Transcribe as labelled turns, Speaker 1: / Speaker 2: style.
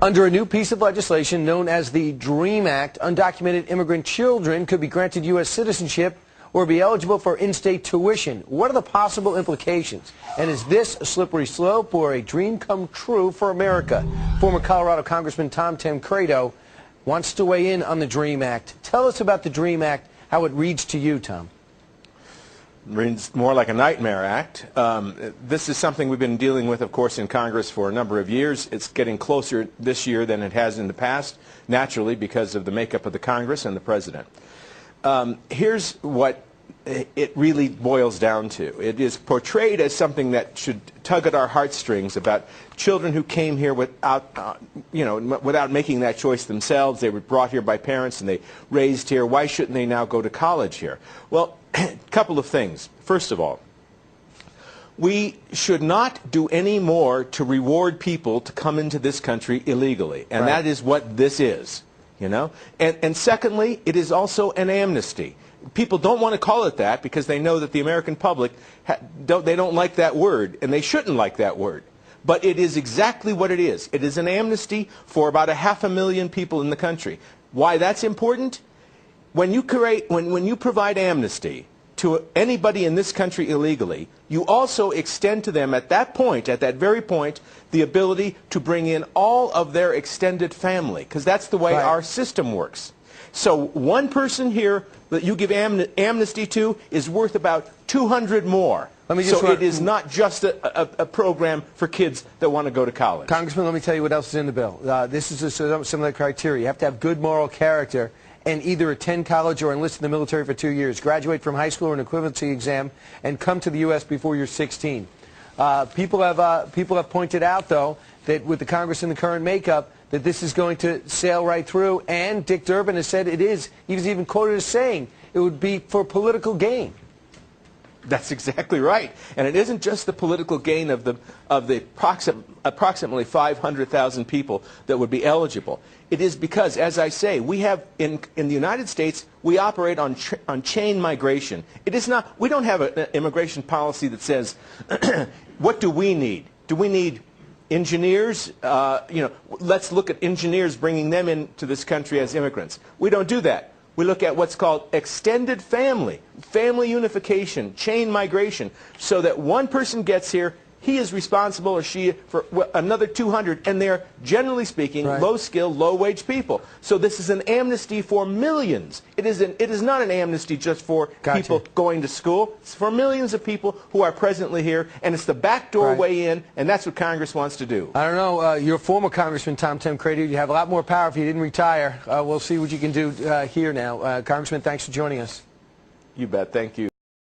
Speaker 1: Under a new piece of legislation known as the DREAM Act, undocumented immigrant children could be granted U.S. citizenship or be eligible for in-state tuition. What are the possible implications? And is this a slippery slope or a dream come true for America? Former Colorado Congressman Tom Tancredo wants to weigh in on the DREAM Act. Tell us about the DREAM Act, how it reads to you, Tom.
Speaker 2: Reads more like a nightmare act. This is something we've been dealing with, of course, in Congress for a number of years. It's getting closer this year than it has in the past, naturally, because of the makeup of the Congress and the President. Here's what it really boils down to. It is portrayed as something that should tug at our heartstrings about children who came here without, without making that choice themselves. They were brought here by parents and they raised here. Why shouldn't they now go to college here? Well, a couple of things. First of all, we should not do any more to reward people to come into this country illegally, and that is what this is, you know. And secondly, it is also an amnesty. People don't want to call it that because they know that the American public they don't like that word, and they shouldn't like that word. But it is exactly what it is. It is an amnesty for about 500,000 people in the country. Why that's important? When you provide amnesty to anybody in this country illegally, you also extend to them at that point, at that very point, the ability to bring in all of their extended family, because that's the way our system works. So one person here that you give amnesty to is worth about 200 more. So it is not just a program for kids that want to go to college.
Speaker 1: Congressman, let me tell you what else is in the bill. This is some of the criteria. You have to have good moral character and either attend college or enlist in the military for 2 years, graduate from high school or an equivalency exam, and come to the U.S. before you're 16. People have pointed out, though, that with the Congress in the current makeup, that this is going to sail right through, and Dick Durbin has said it is. He was even quoted as saying it would be for political gain.
Speaker 2: That's exactly right. And it isn't just the political gain of the approximately 500,000 people that would be eligible. It is because, as I say, we have in the United States, we operate on chain migration. It is not, we don't have an immigration policy that says, what do we need? Do we need engineers? Let's look at engineers, bringing them into this country as immigrants. We don't do that. We look at what's called extended family, family unification, chain migration, so that one person gets here, he is responsible, or she, for another 200, and they're, generally speaking, low-skilled, low-wage people. So this is an amnesty for millions. It is not an amnesty just for people going to school. It's for millions of people who are presently here, and it's the backdoor way in, and that's what Congress wants to do.
Speaker 1: I don't know. You're former Congressman Tom Tancredo. You have a lot more power if you didn't retire. We'll see what you can do here now. Congressman, thanks for joining us.
Speaker 2: You bet. Thank you.